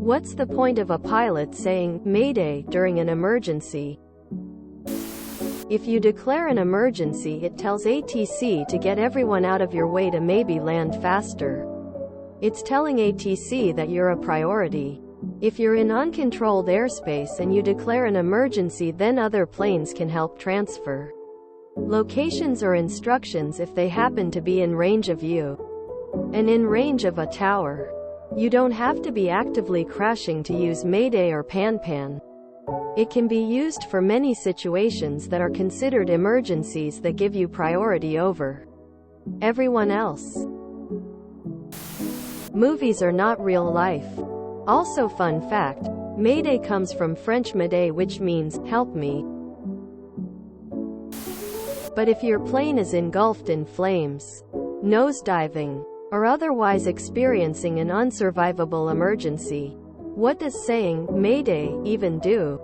What's the point of a pilot saying, "Mayday," during an emergency? If you declare an emergency, it tells ATC to get everyone out of your way to maybe land faster. It's telling ATC that you're a priority. If you're in uncontrolled airspace and you declare an emergency, then other planes can help transfer locations or instructions if they happen to be in range of you. And in range of a tower. You don't have to be actively crashing to use Mayday or Pan-Pan. It can be used for many situations that are considered emergencies that give you priority over everyone else. Movies are not real life. Also, fun fact, Mayday comes from French mayday, which means, "help me." But if your plane is engulfed in flames, nosediving, or otherwise experiencing an unsurvivable emergency, what does saying, "Mayday," even do?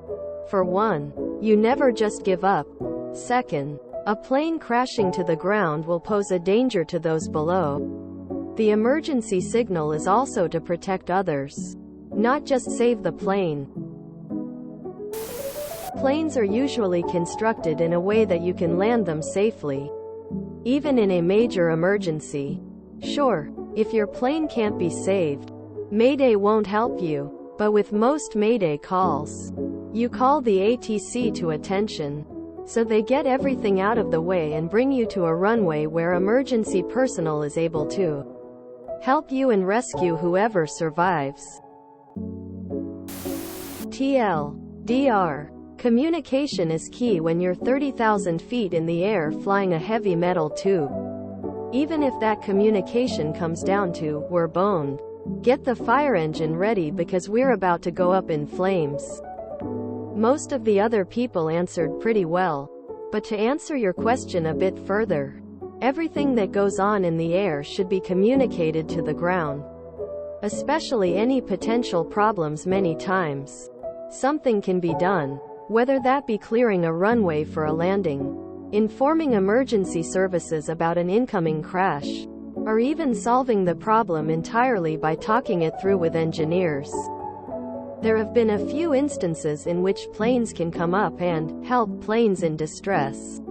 For one, you never just give up. Second, a plane crashing to the ground will pose a danger to those below. The emergency signal is also to protect others, not just save the plane. Planes are usually constructed in a way that you can land them safely, even in a major emergency. Sure, if your plane can't be saved, Mayday won't help you, but with most Mayday calls, you call the ATC to attention, so they get everything out of the way and bring you to a runway where emergency personnel is able to help you and rescue whoever survives. TLDR. Communication is key when you're 30,000 feet in the air flying a heavy metal tube. Even if that communication comes down to, "We're boned. Get the fire engine ready because we're about to go up in flames." Most of the other people answered pretty well. But to answer your question a bit further, everything that goes on in the air should be communicated to the ground. Especially any potential problems. Many times, something can be done. Whether that be clearing a runway for a landing, informing emergency services about an incoming crash, or even solving the problem entirely by talking it through with engineers. There have been a few instances in which planes can come up and help planes in distress.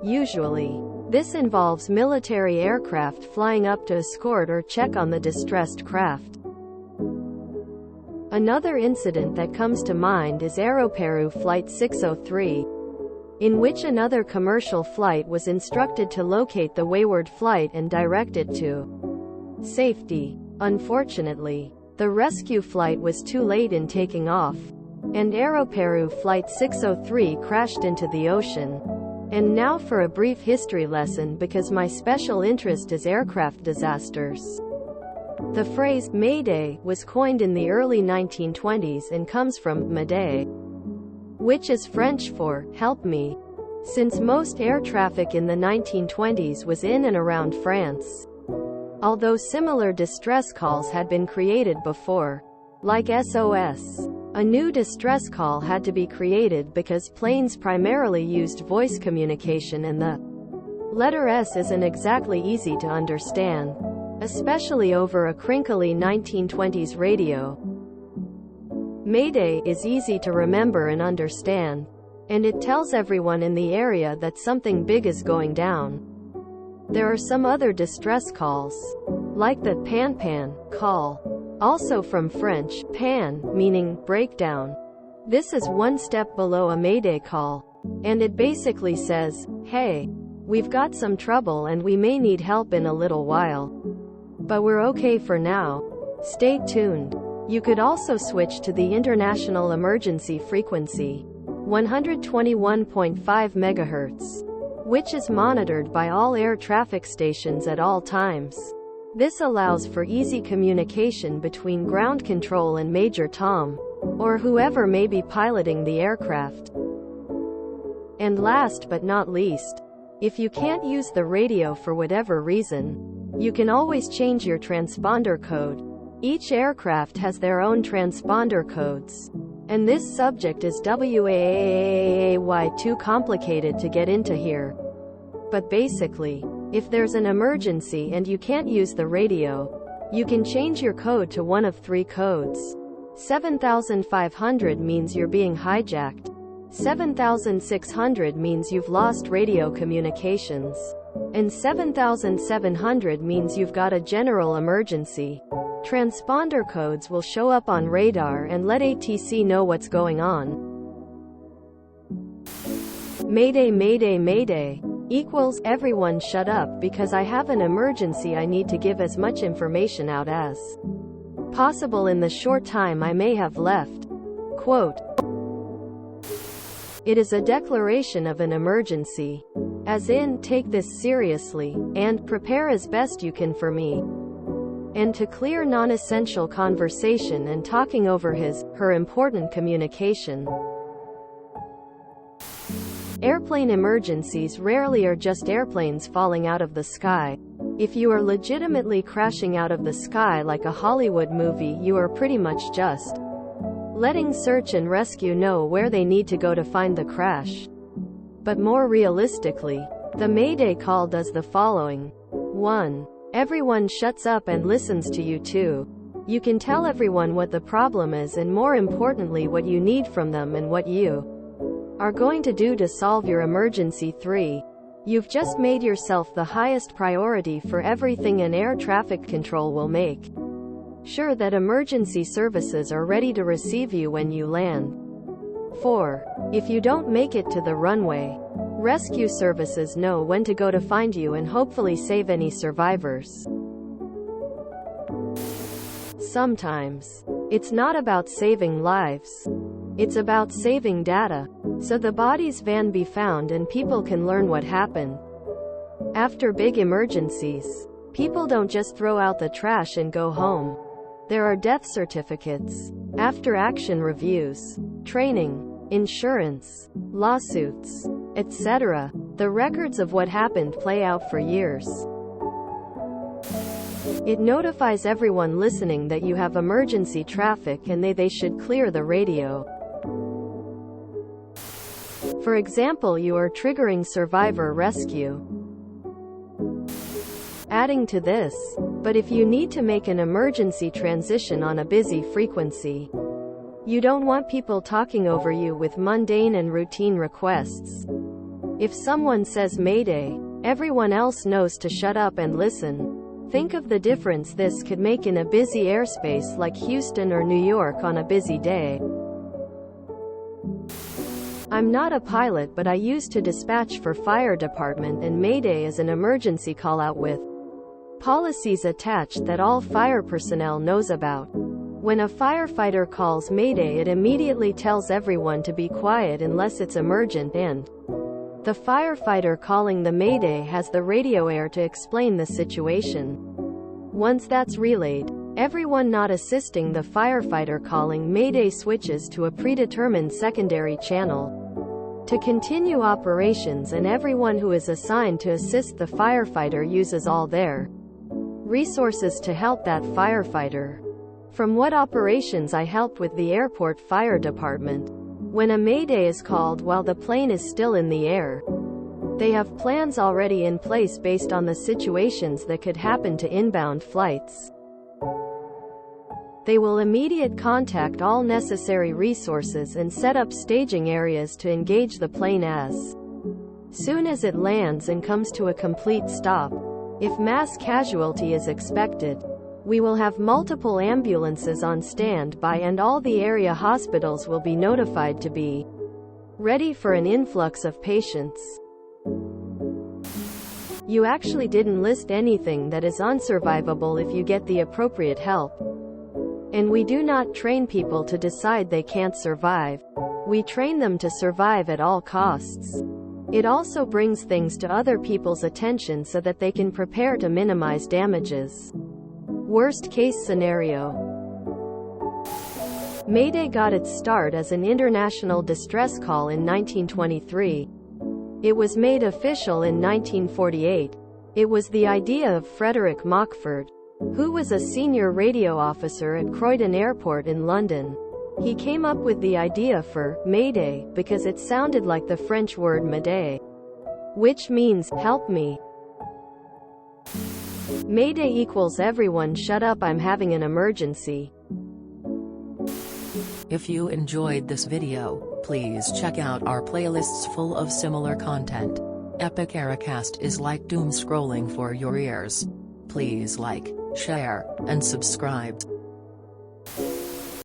Usually, this involves military aircraft flying up to escort or check on the distressed craft. Another incident that comes to mind is Aeroperu Flight 603, in which another commercial flight was instructed to locate the wayward flight and direct it to safety. Unfortunately, the rescue flight was too late in taking off, and Aeroperu Flight 603 crashed into the ocean. And now for a brief history lesson, because my special interest is aircraft disasters. The phrase, "Mayday," was coined in the early 1920s and comes from "mayday," which is French for, "help me." Since most air traffic in the 1920s was in and around France, although similar distress calls had been created before, like SOS, a new distress call had to be created because planes primarily used voice communication and the letter S isn't exactly easy to understand, especially over a crinkly 1920s radio. Mayday is easy to remember and understand, and it tells everyone in the area that something big is going down. There are some other distress calls, like the Pan-Pan call, also from French, pan, meaning breakdown. This is one step below a Mayday call, and it basically says, "Hey, we've got some trouble and we may need help in a little while. But we're okay for now. Stay tuned." You could also switch to the International Emergency Frequency, 121.5 MHz, which is monitored by all air traffic stations at all times. This allows for easy communication between ground control and Major Tom, or whoever may be piloting the aircraft. And last but not least, if you can't use the radio for whatever reason, you can always change your transponder code. Each aircraft has their own transponder codes, and this subject is way too complicated to get into here. But basically, if there's an emergency and you can't use the radio, you can change your code to one of three codes. 7,500 means you're being hijacked. 7,600 means you've lost radio communications. And 7,700 means you've got a general emergency. Transponder codes will show up on radar and let ATC know what's going on. Mayday, mayday, mayday. Equals, everyone shut up because I have an emergency. I need to give as much information out as possible in the short time I may have left. Quote. It is a declaration of an emergency. As in, take this seriously, and prepare as best you can for me. And to clear non-essential conversation and talking over her important communication. Airplane emergencies rarely are just airplanes falling out of the sky. If you are legitimately crashing out of the sky like a Hollywood movie, you are pretty much just letting search and rescue know where they need to go to find the crash. But more realistically, the Mayday call does the following. 1. Everyone shuts up and listens to you. 2. You can tell everyone what the problem is and more importantly what you need from them and what you are going to do to solve your emergency. 3. You've just made yourself the highest priority for everything, and air traffic control will make sure that emergency services are ready to receive you when you land. 4. If you don't make it to the runway, rescue services know when to go to find you and hopefully save any survivors. Sometimes, it's not about saving lives. It's about saving data, so the body's van be found and people can learn what happened. After big emergencies, people don't just throw out the trash and go home. There are death certificates, after-action reviews, training, insurance, lawsuits, etc. The records of what happened play out for years. It notifies everyone listening that you have emergency traffic and they should clear the radio. For example, you are triggering survivor rescue. Adding to this, but if you need to make an emergency transition on a busy frequency, you don't want people talking over you with mundane and routine requests. If someone says Mayday, everyone else knows to shut up and listen. Think of the difference this could make in a busy airspace like Houston or New York on a busy day. I'm not a pilot, but I used to dispatch for fire department, and Mayday is an emergency call-out with policies attached that all fire personnel knows about. When a firefighter calls Mayday, it immediately tells everyone to be quiet unless it's emergent, and the firefighter calling the Mayday has the radio air to explain the situation. Once that's relayed, everyone not assisting the firefighter calling Mayday switches to a predetermined secondary channel to continue operations, and everyone who is assigned to assist the firefighter uses all their resources to help that firefighter. From what operations I helped with the airport fire department, when a Mayday is called while the plane is still in the air, they have plans already in place based on the situations that could happen to inbound flights. They will immediately contact all necessary resources and set up staging areas to engage the plane as soon as it lands and comes to a complete stop. If mass casualty is expected, we will have multiple ambulances on standby, and all the area hospitals will be notified to be ready for an influx of patients. You actually didn't list anything that is unsurvivable if you get the appropriate help. And we do not train people to decide they can't survive. We train them to survive at all costs. It also brings things to other people's attention so that they can prepare to minimize damages. Worst case scenario. Mayday got its start as an international distress call in 1923. It was made official in 1948. It was the idea of Frederick Mockford, who was a senior radio officer at Croydon Airport in London. He came up with the idea for Mayday because it sounded like the French word mayday, which means help me. Mayday equals everyone shut up, I'm having an emergency. If you enjoyed this video, please check out our playlists full of similar content. Epic Ericast is like doom scrolling for your ears. Please like, share, and subscribe.